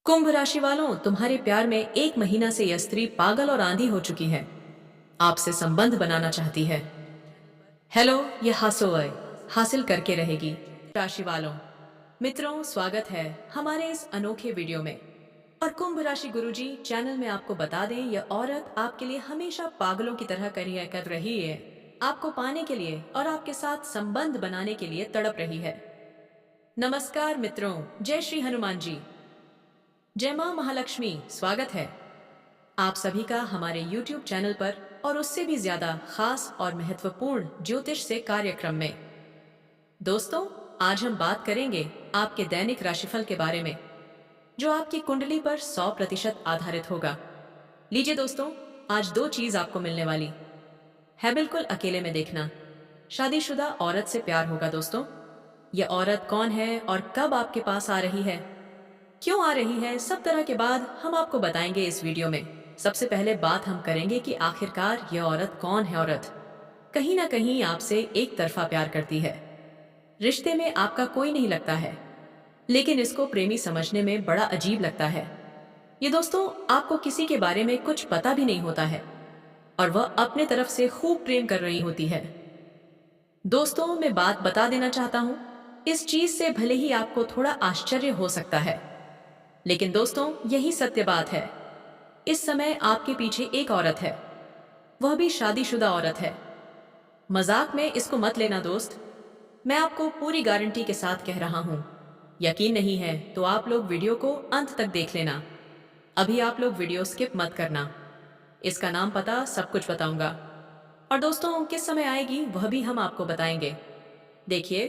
कुंभ राशि वालों, तुम्हारे प्यार में एक महीना से यह स्त्री पागल और आंधी हो चुकी है। आपसे संबंध बनाना चाहती है। हेलो, यह हासोय हासिल करके रहेगी। राशि वालों, मित्रों, स्वागत है हमारे इस अनोखे वीडियो में। और कुंभ राशि गुरुजी चैनल में आपको बता दें, यह औरत आपके लिए हमेशा पागलों की तरह करियर कर रही है। आपको पाने के लिए और आपके साथ संबंध बनाने के लिए तड़प रही है। नमस्कार मित्रों, जय श्री हनुमान जी, जय मां महालक्ष्मी। स्वागत है आप सभी का हमारे YouTube चैनल पर और उससे भी ज्यादा खास और महत्वपूर्ण ज्योतिष से कार्यक्रम में। दोस्तों, आज हम बात करेंगे आपके दैनिक राशिफल के बारे में, जो आपकी कुंडली पर 100% आधारित होगा। लीजिए दोस्तों, आज दो चीज आपको मिलने वाली है, बिल्कुल अकेले में देखना। शादीशुदा औरत से प्यार होगा दोस्तों। यह औरत कौन है और कब आपके पास आ रही है, क्यों आ रही है, सब तरह के बाद हम आपको बताएंगे इस वीडियो में। सबसे पहले बात हम करेंगे कि आखिरकार यह औरत कौन है। औरत कहीं ना कहीं आपसे एक तरफा प्यार करती है। रिश्ते में आपका कोई नहीं लगता है, लेकिन इसको प्रेमी समझने में बड़ा अजीब लगता है। ये दोस्तों, आपको किसी के बारे में कुछ पता भी नहीं होता है और वह अपने तरफ से खूब प्रेम कर रही होती है। दोस्तों, मैं बात बता देना चाहता हूँ, इस चीज से भले ही आपको थोड़ा आश्चर्य हो सकता है, लेकिन दोस्तों यही सत्य बात है। इस समय आपके पीछे एक औरत है, वह भी शादीशुदा औरत है। मजाक में इसको मत लेना दोस्त, मैं आपको पूरी गारंटी के साथ कह रहा हूं। यकीन नहीं है तो आप लोग वीडियो को अंत तक देख लेना। अभी आप लोग वीडियो स्किप मत करना, इसका नाम पता सब कुछ बताऊंगा। और दोस्तों, किस समय आएगी वह भी हम आपको बताएंगे। देखिए,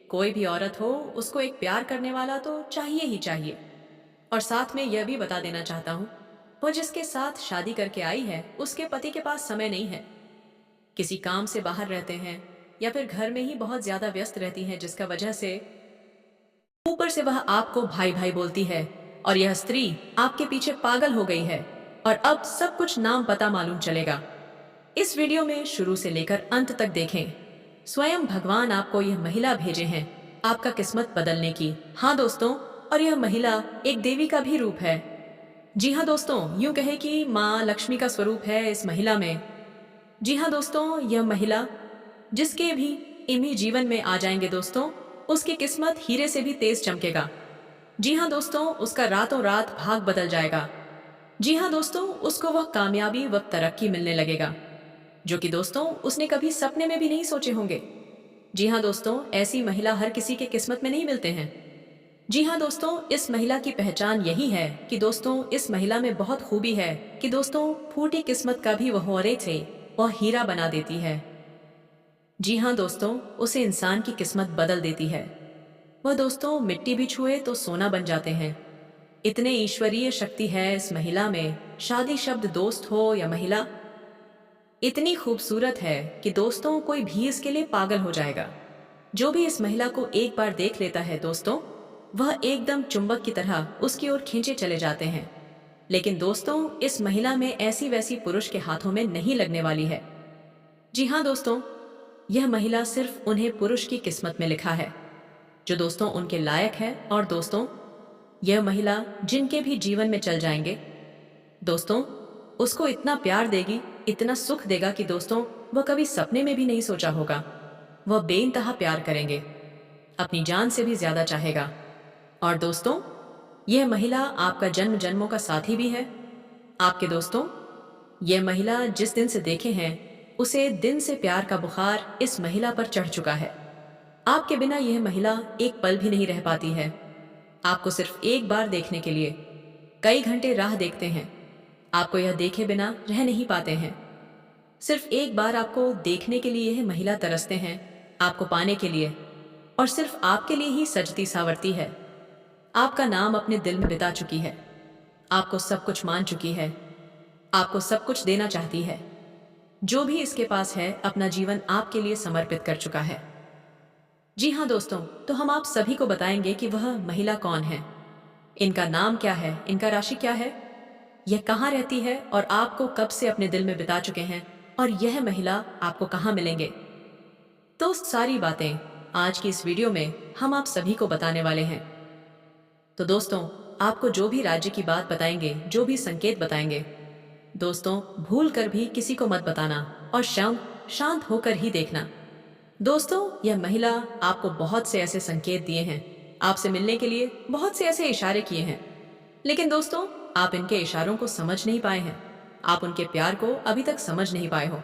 कोई भी औरत हो, उसको एक प्यार करने वाला तो चाहिए ही चाहिए। और साथ में यह भी बता देना चाहता हूँ, वह जिसके साथ शादी करके आई है, उसके पति के पास समय नहीं है। किसी काम से बाहर रहते हैं या फिर घर में ही बहुत ज्यादा व्यस्त रहती हैं, जिसका वजह से ऊपर से वह आपको भाई भाई बोलती है। और यह स्त्री आपके पीछे पागल हो गई है और अब सब कुछ नाम पता मालूम चलेगा। इस वीडियो में शुरू से लेकर अंत तक देखें। स्वयं भगवान आपको यह महिला भेजे हैं आपका किस्मत बदलने की। हाँ दोस्तों, और यह महिला एक देवी का भी रूप है। जी हाँ दोस्तों, यूं कहे कि माँ लक्ष्मी का स्वरूप है इस महिला में। जी हाँ दोस्तों, यह महिला जिसके भी इन्हीं जीवन में आ जाएंगे दोस्तों, उसकी किस्मत हीरे से भी तेज चमकेगा। जी हाँ दोस्तों, उसका रातों रात भाग बदल जाएगा। जी हाँ दोस्तों, उसको वह कामयाबी व तरक्की मिलने लगेगा जो कि दोस्तों उसने कभी सपने में भी नहीं सोचे होंगे। जी हाँ दोस्तों, ऐसी महिला हर किसी के किस्मत में नहीं मिलते हैं। जी हाँ दोस्तों, इस महिला की पहचान यही है कि दोस्तों इस महिला में बहुत खूबी है कि दोस्तों फूटी किस्मत का भी वह औरत थे, वह हीरा बना देती है। जी हाँ दोस्तों, उसे इंसान की किस्मत बदल देती है। वह दोस्तों मिट्टी भी छुए तो सोना बन जाते हैं। इतने ईश्वरीय शक्ति है इस महिला में। शादी शब्द दोस्त हो या महिला, इतनी खूबसूरत है कि दोस्तों कोई भी इसके लिए पागल हो जाएगा। जो भी इस महिला को एक बार देख लेता है दोस्तों, वह एकदम चुंबक की तरह उसकी ओर खींचे चले जाते हैं। लेकिन दोस्तों, इस महिला में ऐसी वैसी पुरुष के हाथों में नहीं लगने वाली है। जी हाँ दोस्तों, यह महिला सिर्फ उन्हें पुरुष की किस्मत में लिखा है जो दोस्तों उनके लायक है। और दोस्तों, यह महिला जिनके भी जीवन में चल जाएंगे दोस्तों, उसको इतना प्यार देगी, इतना सुख देगा कि दोस्तों वह कभी सपने में भी नहीं सोचा होगा। वह बेइंतहा प्यार करेंगे, अपनी जान से भी ज्यादा चाहेगा। और दोस्तों, यह महिला आपका जन्म जन्मों का साथी भी है। आपके दोस्तों, यह महिला जिस दिन से देखे हैं, उसे दिन से प्यार का बुखार इस महिला पर चढ़ चुका है। आपके बिना यह महिला एक पल भी नहीं रह पाती है। आपको सिर्फ एक बार देखने के लिए कई घंटे राह देखते हैं। आपको यह देखे बिना रह नहीं पाते हैं। सिर्फ एक बार आपको देखने के लिए यह महिला तरसते हैं, आपको पाने के लिए। और सिर्फ आपके लिए ही सजती सावरती है। आपका नाम अपने दिल में बिता चुकी है। आपको सब कुछ मान चुकी है। आपको सब कुछ देना चाहती है। जो भी इसके पास है, अपना जीवन आपके लिए समर्पित कर चुका है। जी हाँ दोस्तों, तो हम आप सभी को बताएंगे कि वह महिला कौन है, इनका नाम क्या है, इनका राशि क्या है, यह कहाँ रहती है और आपको कब से अपने दिल में बिता चुके हैं, और यह महिला आपको कहाँ मिलेंगे। तो सारी बातें आज की इस वीडियो में हम आप सभी को बताने वाले हैं। तो दोस्तों, आपको जो भी राज्य की बात बताएंगे, जो भी संकेत बताएंगे, दोस्तों भूल कर भी किसी को मत बताना और शांत होकर ही देखना। दोस्तों यह महिला आपको बहुत से ऐसे संकेत दिए हैं, आपसे मिलने के लिए बहुत से ऐसे इशारे किए हैं, लेकिन दोस्तों आप इनके इशारों को समझ नहीं पाए हैं। आप उनके प्यार को अभी तक समझ नहीं पाए हो।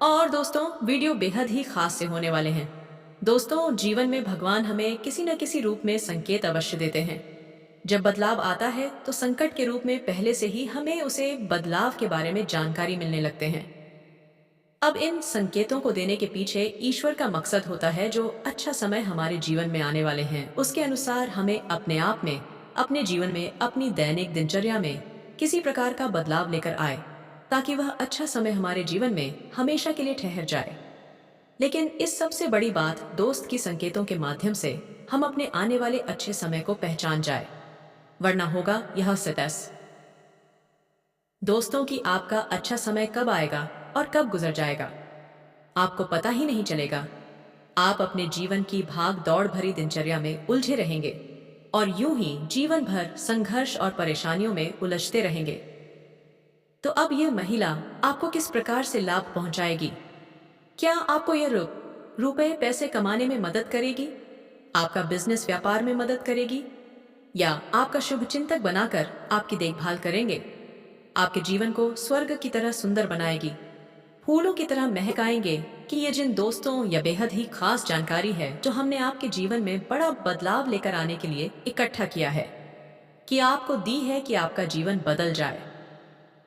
और दोस्तों वीडियो बेहद ही खास से होने वाले हैं। दोस्तों जीवन में भगवान हमें किसी न किसी रूप में संकेत अवश्य देते हैं। जब बदलाव आता है तो संकट के रूप में पहले से ही हमें उसे बदलाव के बारे में जानकारी मिलने लगते हैं। अब इन संकेतों को देने के पीछे ईश्वर का मकसद होता है। जो अच्छा समय हमारे जीवन में आने वाले हैं उसके अनुसार हमें अपने आप में, अपने जीवन में, अपनी दैनिक दिनचर्या में किसी प्रकार का बदलाव लेकर आए, ताकि वह अच्छा समय हमारे जीवन में हमेशा के लिए ठहर जाए। लेकिन इस सबसे बड़ी बात दोस्त की संकेतों के माध्यम से हम अपने आने वाले अच्छे समय को पहचान जाए, वरना होगा यह सतस दोस्तों कि आपका अच्छा समय कब आएगा और कब गुजर जाएगा, आपको पता ही नहीं चलेगा। आप अपने जीवन की भाग दौड़ भरी दिनचर्या में उलझे रहेंगे और यूं ही जीवन भर संघर्ष और परेशानियों में उलझते रहेंगे। तो अब यह महिला आपको किस प्रकार से लाभ पहुंचाएगी? क्या आपको यह रुपए पैसे कमाने में मदद करेगी, आपका बिजनेस व्यापार में मदद करेगी, या आपका शुभ चिंतक बनाकर आपकी देखभाल करेंगे, आपके जीवन को स्वर्ग की तरह सुंदर बनाएगी, फूलों की तरह महकाएंगे? कि ये जिन दोस्तों या बेहद ही खास जानकारी है जो हमने आपके जीवन में बड़ा बदलाव लेकर आने के लिए इकट्ठा किया है, कि आपको दी है कि आपका जीवन बदल जाए।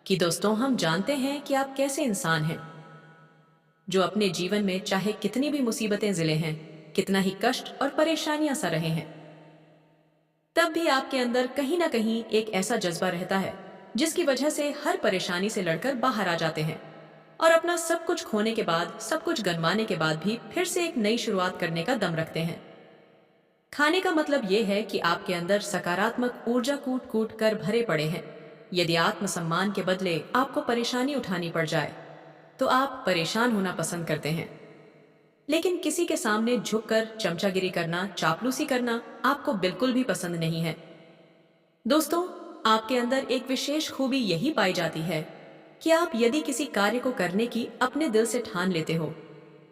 कि दोस्तों हम जानते हैं कि आप कैसे इंसान हैं जो अपने जीवन में चाहे कितनी भी मुसीबतें जिले हैं, कितना ही कष्ट और परेशानियां सा रहे हैं, तब भी आपके अंदर कहीं ना कहीं एक ऐसा जज्बा रहता है जिसकी वजह से हर परेशानी से लड़कर बाहर आ जाते हैं और अपना सब कुछ खोने के बाद, सब कुछ गंवाने के बाद भी फिर से एक नई शुरुआत करने का दम रखते हैं। खाने का मतलब यह है कि आपके अंदर सकारात्मक ऊर्जा कूट कूट कर भरे पड़े हैं। यदि आत्मसम्मान के बदले आपको परेशानी उठानी पड़ जाए तो आप परेशान होना पसंद करते हैं, लेकिन किसी के सामने झुककर चमचागिरी करना, चापलूसी करना आपको बिल्कुल भी पसंद नहीं है। दोस्तों आपके अंदर एक विशेष खूबी यही पाई जाती है कि आप यदि किसी कार्य को करने की अपने दिल से ठान लेते हो,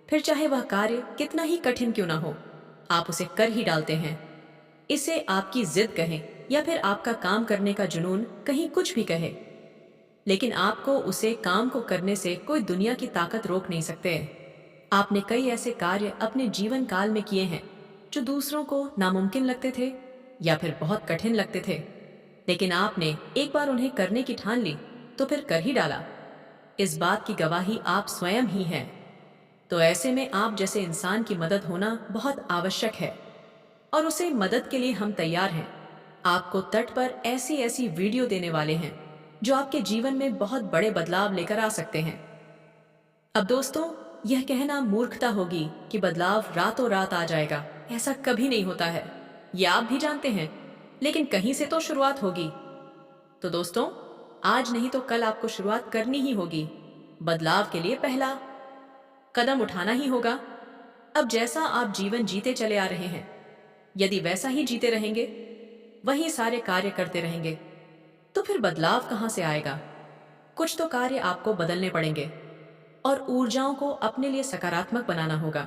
फिर चाहे वह कार्य कितना ही कठिन क्यों ना हो, आप उसे कर ही डालते हैं। इसे आपकी जिद कहें या फिर आपका काम करने का जुनून, कहीं कुछ भी कहे, लेकिन आपको उसे काम को करने से कोई दुनिया की ताकत रोक नहीं सकते। आपने कई ऐसे कार्य अपने जीवन काल में किए हैं जो दूसरों को नामुमकिन लगते थे या फिर बहुत कठिन लगते थे, लेकिन आपने एक बार उन्हें करने की ठान ली तो फिर कर ही डाला। इस बात की गवाही आप स्वयं ही हैं। तो ऐसे में आप जैसे इंसान की मदद होना बहुत आवश्यक है और उसे मदद के लिए हम तैयार हैं। आपको तट पर ऐसी ऐसी वीडियो देने वाले हैं जो आपके जीवन में बहुत बड़े बदलाव लेकर आ सकते हैं। अब दोस्तों यह कहना मूर्खता होगी कि बदलाव रातों रात आ जाएगा, ऐसा कभी नहीं होता है। यह आप भी जानते हैं, लेकिन कहीं से तो शुरुआत होगी। तो दोस्तों आज नहीं तो कल आपको शुरुआत करनी ही होगी। बदलाव के लिए पहला कदम उठाना ही होगा। अब जैसा आप जीवन जीते चले आ रहे हैं, यदि वैसा ही जीते रहेंगे, वही सारे कार्य करते रहेंगे, तो फिर बदलाव कहां से आएगा? कुछ तो कार्य आपको बदलने पड़ेंगे और ऊर्जाओं को अपने लिए सकारात्मक बनाना होगा।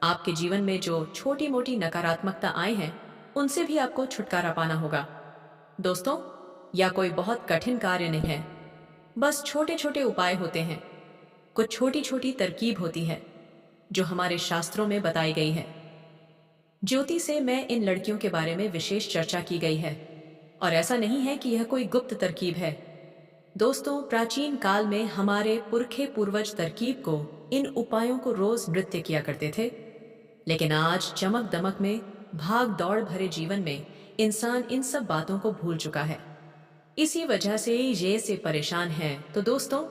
आपके जीवन में जो छोटी मोटी नकारात्मकता आई हैं, उनसे भी आपको छुटकारा पाना होगा। दोस्तों या कोई बहुत कठिन कार्य नहीं है, बस छोटे छोटे उपाय होते हैं, कुछ छोटी छोटी तरकीब होती है जो हमारे शास्त्रों में बताई गई है। ज्योति से मैं इन लड़कियों के बारे में विशेष चर्चा की गई है और ऐसा नहीं है कि यह कोई गुप्त तरकीब है। दोस्तों प्राचीन काल में हमारे पुरखे पूर्वज तरकीब को, इन उपायों को रोज नृत्य किया करते थे, लेकिन आज चमक दमक में, भाग दौड़ भरे जीवन में इंसान इन सब बातों को भूल चुका है। इसी वजह से ये से परेशान है। तो दोस्तों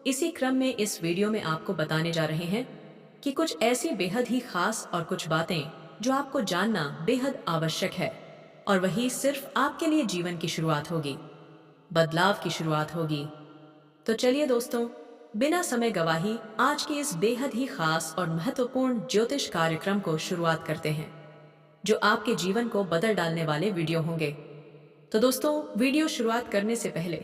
इसी क्रम में इस वीडियो में आपको बताने जा रहे हैं कि कुछ ऐसी बेहद ही खास और कुछ बातें जो आपको जानना बेहद आवश्यक है, और वही सिर्फ आपके लिए जीवन की शुरुआत होगी, बदलाव की शुरुआत होगी। तो चलिए दोस्तों बिना समय गवाही आज की इस बेहद ही खास और महत्वपूर्ण ज्योतिष कार्यक्रम को शुरुआत करते हैं, जो आपके जीवन को बदल डालने वाले वीडियो होंगे। तो दोस्तों, वीडियो शुरुआत करने से पहले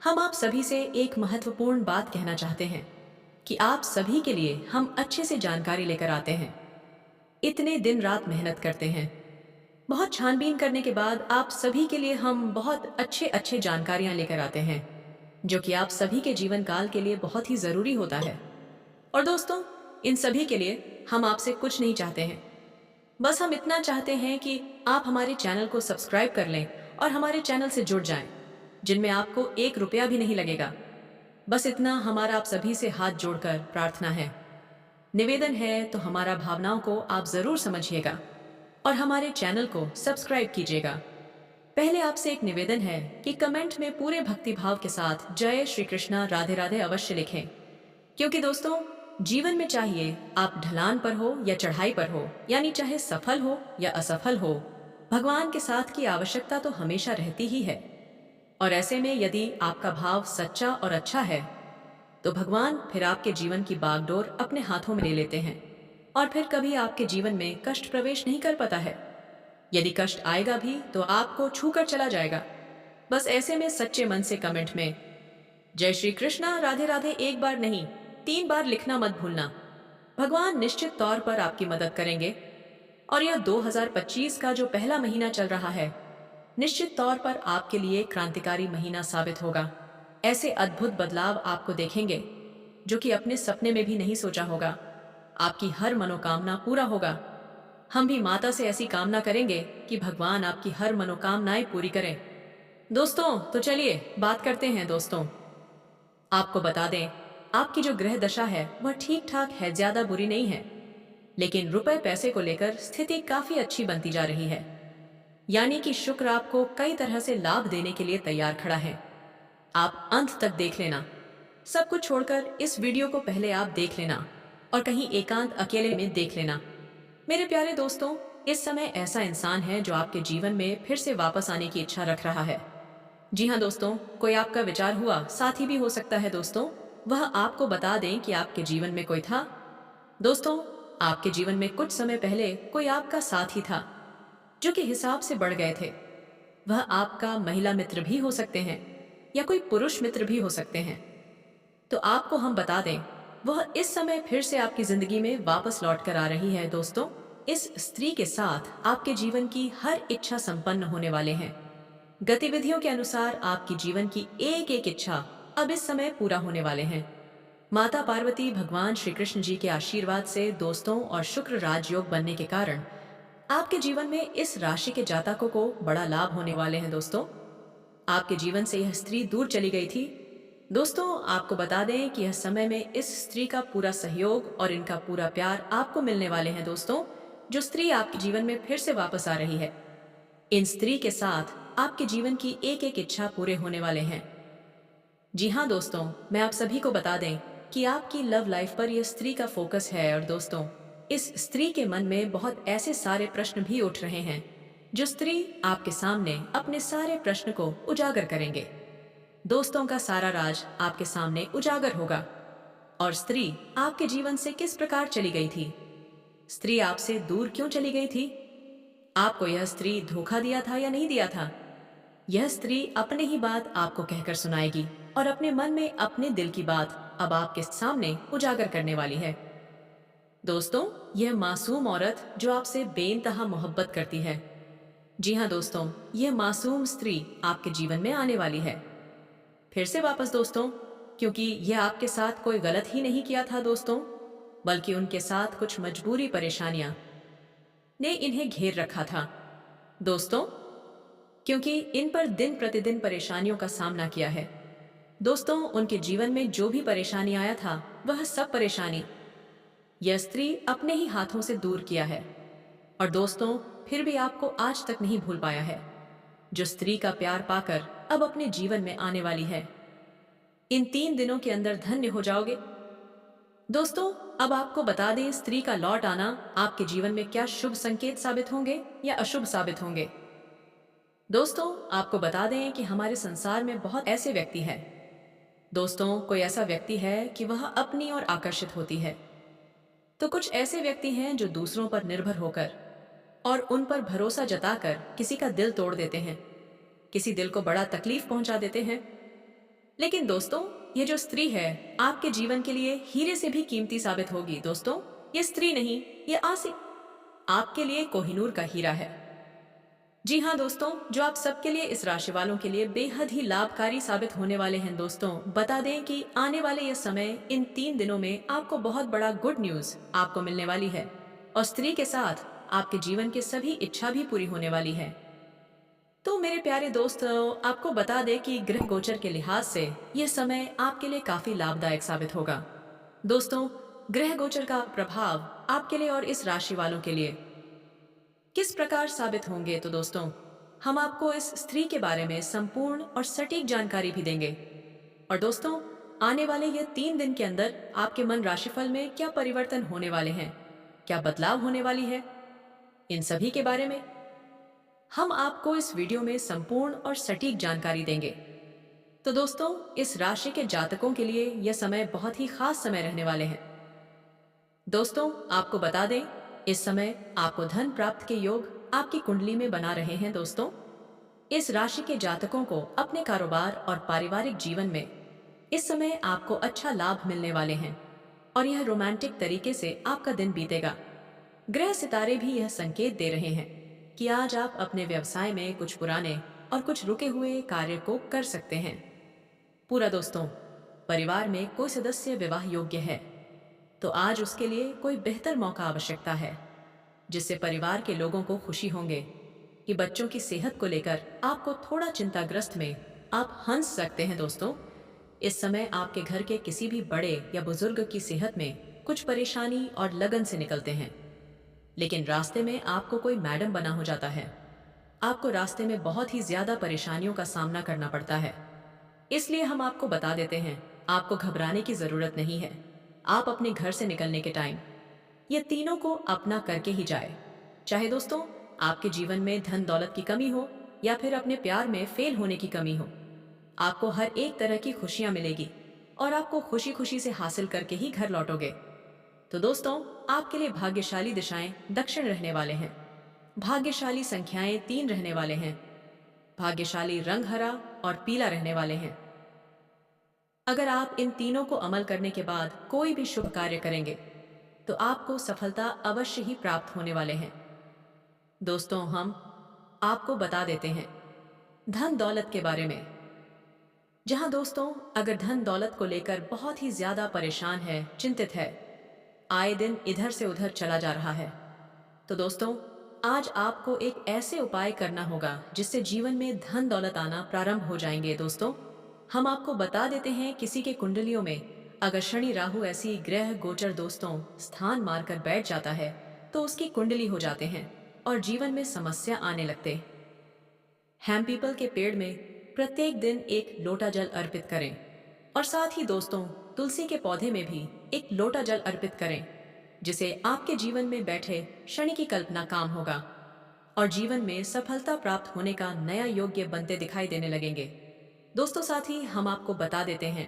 हम आप सभी से एक महत्वपूर्ण बात कहना चाहते हैं कि आप सभी के लिए हम अच्छे से जानकारी लेकर आते हैं। इतने दिन रात मेहनत करते हैं, बहुत छानबीन करने के बाद आप सभी के लिए हम बहुत अच्छे अच्छे जानकारियां लेकर आते हैं, जो कि आप सभी के जीवन काल के लिए बहुत ही जरूरी होता है। और दोस्तों, इन सभी के लिए हम आपसे कुछ नहीं चाहते हैं, बस हम इतना चाहते हैं कि आप हमारे चैनल को सब्सक्राइब कर लें और हमारे चैनल से जुड़ जाएं, जिनमें आपको 1 रुपया भी नहीं लगेगा। बस इतना हमारा आप सभी से हाथ जोड़कर प्रार्थना है, निवेदन है। तो हमारा भावनाओं को आप जरूर समझिएगा और हमारे चैनल को सब्सक्राइब कीजिएगा। पहले आपसे एक निवेदन है कि कमेंट में पूरे भक्ति भाव के साथ जय श्री कृष्णा राधे राधे अवश्य लिखें, क्योंकि दोस्तों, जीवन में चाहिए आप ढलान पर हो या चढ़ाई पर हो, यानी चाहे सफल हो या असफल हो, भगवान के साथ की आवश्यकता तो हमेशा रहती ही है। और ऐसे में यदि आपका भाव सच्चा और अच्छा है तो भगवान फिर आपके जीवन की बागडोर अपने हाथों में ले लेते हैं और फिर कभी आपके जीवन में कष्ट प्रवेश नहीं कर पाता है। यदि कष्ट आएगा भी तो आपको छूकर चला जाएगा। बस ऐसे में सच्चे मन से कमेंट में जय श्री कृष्णा राधे राधे 1 बार नहीं 3 बार लिखना मत भूलना। भगवान निश्चित तौर पर आपकी मदद करेंगे और यह 2025 का जो पहला महीना चल रहा है, निश्चित तौर पर आपके लिए क्रांतिकारी महीना साबित होगा। ऐसे अद्भुत बदलाव आपको देखेंगे जो कि अपने सपने में भी नहीं सोचा होगा। आपकी हर मनोकामना पूरा होगा। हम भी माता से ऐसी कामना करेंगे कि भगवान आपकी हर मनोकामनाएं पूरी करें। दोस्तों, तो चलिए बात करते हैं। दोस्तों, आपको बता दें, आपकी जो ग्रह दशा है वह ठीक ठाक है, ज्यादा बुरी नहीं है, लेकिन रुपए पैसे को लेकर स्थिति काफी अच्छी बनती जा रही है। यानी कि शुक्र आपको कई तरह से लाभ देने के लिए तैयार खड़ा है। आप अंत तक देख लेना, सब कुछ छोड़कर इस वीडियो को पहले आप देख लेना और कहीं एकांत अकेले में देख लेना। मेरे प्यारे दोस्तों, इस समय ऐसा इंसान है जो आपके जीवन में फिर से वापस आने की इच्छा रख रहा है। जी हाँ दोस्तों, कोई आपका विचार हुआ साथी भी हो सकता है। दोस्तों, वह आपको बता दें कि आपके जीवन में कोई था। दोस्तों, आपके जीवन में कुछ समय पहले कोई आपका साथी था जो कि हिसाब से बढ़ गए थे। वह आपका महिला मित्र भी हो सकते हैं या कोई पुरुष मित्र भी हो सकते हैं। तो आपको हम बता दें, वह इस समय फिर से आपकी जिंदगी में वापस लौट कर आ रही है। दोस्तों, इस स्त्री के साथ आपके जीवन की हर इच्छा संपन्न होने वाले हैं। गतिविधियों के अनुसार आपकी जीवन की एक एक इच्छा अब इस समय पूरा होने वाले हैं। माता पार्वती, भगवान श्री कृष्ण जी के आशीर्वाद से दोस्तों और शुक्र राजयोग बनने के कारण आपके जीवन में इस राशि के जातकों को बड़ा लाभ होने वाले हैं। दोस्तों, आपके जीवन से यह स्त्री दूर चली गई थी। दोस्तों, आपको बता दें कि यह समय में इस स्त्री का पूरा सहयोग और इनका पूरा प्यार आपको मिलने वाले हैं। दोस्तों, जो स्त्री आपके जीवन में फिर से वापस आ रही है, इन स्त्री के साथ आपके जीवन की एक एक इच्छा पूरे होने वाले हैं। जी हाँ दोस्तों, मैं आप सभी को बता दें कि आपकी लव लाइफ पर यह स्त्री का फोकस है। और दोस्तों, इस स्त्री के मन में बहुत ऐसे सारे प्रश्न भी उठ रहे हैं जो स्त्री आपके सामने अपने सारे प्रश्न को उजागर करेंगे। दोस्तों का सारा राज आपके सामने उजागर होगा और स्त्री आपके जीवन से किस प्रकार चली गई थी, स्त्री आपसे दूर क्यों चली गई थी, आपको यह स्त्री धोखा दिया था या नहीं दिया था, यह स्त्री अपने ही बात आपको कहकर सुनाएगी और अपने मन में अपने दिल की बात अब आपके सामने उजागर करने वाली है। दोस्तों, यह मासूम औरत जो आपसे बेइंतहा मोहब्बत करती है, जी हाँ दोस्तों, यह मासूम स्त्री आपके जीवन में आने वाली है फिर से वापस। दोस्तों, क्योंकि यह आपके साथ कोई गलत ही नहीं किया था दोस्तों, बल्कि उनके साथ कुछ मजबूरी परेशानियां ने इन्हें घेर रखा था। दोस्तों, क्योंकि इन पर दिन प्रतिदिन परेशानियों का सामना किया है। दोस्तों, उनके जीवन में जो भी परेशानी आया था, वह सब परेशानी यह स्त्री अपने ही हाथों से दूर किया है। और दोस्तों, फिर भी आपको आज तक नहीं भूल पाया है, जो स्त्री का प्यार पाकर अब अपने जीवन में आने वाली है। इन 3 दिनों के अंदर धन्य हो जाओगे। दोस्तों, अब आपको बता दें, स्त्री का लौट आना आपके जीवन में क्या शुभ संकेत साबित होंगे या अशुभ साबित होंगे। दोस्तों, आपको बता दें कि हमारे संसार में बहुत ऐसे व्यक्ति हैं। दोस्तों, कोई ऐसा व्यक्ति है कि वह अपनी ओर आकर्षित होती है, तो कुछ ऐसे व्यक्ति हैं जो दूसरों पर निर्भर होकर और उन पर भरोसा जताकर किसी का दिल तोड़ देते हैं। किसी दिल को बड़ा तकलीफ पहुंचा देते हैं। लेकिन दोस्तों, ये जो स्त्री है आपके जीवन के लिए हीरे से भी कीमती साबित होगी। दोस्तों, ये स्त्री नहीं, ये आसी आपके लिए कोहिनूर का हीरा है। जी हाँ दोस्तों, जो आप सबके लिए, इस राशि वालों के लिए बेहद ही लाभकारी साबित होने वाले हैं। दोस्तों, बता दें कि आने वाले यह समय, इन 3 दिनों में आपको बहुत बड़ा गुड न्यूज आपको मिलने वाली है और स्त्री के साथ आपके जीवन के सभी इच्छा भी पूरी होने वाली है। तो मेरे प्यारे दोस्तों, आपको बता दें कि ग्रह गोचर के लिहाज से यह समय आपके लिए काफी लाभदायक साबित होगा। दोस्तों, ग्रह गोचर का प्रभाव आपके लिए और इस राशि वालों के लिए किस प्रकार साबित होंगे, तो दोस्तों, हम आपको इस स्त्री के बारे में संपूर्ण और सटीक जानकारी भी देंगे। और दोस्तों, आने वाले ये 3 दिन के अंदर आपके मन राशिफल में क्या परिवर्तन होने वाले हैं, क्या बदलाव होने वाली है, इन सभी के बारे में हम आपको इस वीडियो में संपूर्ण और सटीक जानकारी देंगे। तो दोस्तों, इस राशि के जातकों के लिए यह समय बहुत ही खास समय रहने वाले हैं। दोस्तों, आपको बता दें, इस समय आपको धन प्राप्त के योग आपकी कुंडली में बना रहे हैं। दोस्तों, इस राशि के जातकों को अपने कारोबार और पारिवारिक जीवन में इस समय आपको अच्छा लाभ मिलने वाले हैं और यह रोमांटिक तरीके से आपका दिन बीतेगा। ग्रह सितारे भी यह संकेत दे रहे हैं कि आज आप अपने व्यवसाय में कुछ पुराने और कुछ रुके हुए कार्य को कर सकते हैं। पूरा दोस्तों, परिवार में कोई सदस्य विवाह योग्य है तो आज उसके लिए कोई बेहतर मौका आवश्यकता है, जिससे परिवार के लोगों को खुशी होंगे कि बच्चों की सेहत को लेकर आपको थोड़ा चिंताग्रस्त में आप हंस सकते हैं। दोस्तों, इस समय आपके घर के किसी भी बड़े या बुजुर्ग की सेहत में कुछ परेशानी और लगन से निकलते हैं, लेकिन रास्ते में आपको कोई मैडम बना हो जाता है। आपको रास्ते में बहुत ही ज्यादा परेशानियों का सामना करना पड़ता है। इसलिए हम आपको बता देते हैं, आपको घबराने की जरूरत नहीं है। आप अपने घर से निकलने के टाइम ये तीनों को अपना करके ही जाए। चाहे दोस्तों आपके जीवन में धन दौलत की कमी हो या फिर अपने प्यार में फेल होने की कमी हो, आपको हर एक तरह की खुशियां मिलेगी और आपको खुशी खुशी से हासिल करके ही घर लौटोगे। तो दोस्तों, आपके लिए भाग्यशाली दिशाएं दक्षिण रहने वाले हैं, भाग्यशाली संख्याएं 3 रहने वाले हैं, भाग्यशाली रंग हरा और पीला रहने वाले हैं। अगर आप इन तीनों को अमल करने के बाद कोई भी शुभ कार्य करेंगे तो आपको सफलता अवश्य ही प्राप्त होने वाले हैं। दोस्तों, हम आपको बता देते हैं धन दौलत के बारे में। जहां दोस्तों, अगर धन दौलत को लेकर बहुत ही ज्यादा परेशान है, चिंतित है, आए दिन इधर से उधर चला जा रहा है, तो दोस्तों आज आपको एक ऐसे उपाय करना होगा जिससे जीवन में धन दौलत आना प्रारंभ हो जाएंगे। दोस्तों, हम आपको बता देते हैं, किसी के कुंडलियों में अगर शनि राहु ऐसी ग्रह गोचर दोस्तों स्थान मारकर बैठ जाता है तो उसकी कुंडली हो जाते हैं और जीवन में समस्या आने लगते। हैम पीपल के पेड़ में प्रत्येक दिन 1 लोटा जल अर्पित करें और साथ ही दोस्तों तुलसी के पौधे में भी 1 लोटा जल अर्पित करें, जिसे आपके जीवन में बैठे शनि की कल्पना काम होगा और जीवन में सफलता प्राप्त होने का नया योग्य बनते दिखाई देने लगेंगे। दोस्तों, साथ ही हम आपको बता देते हैं,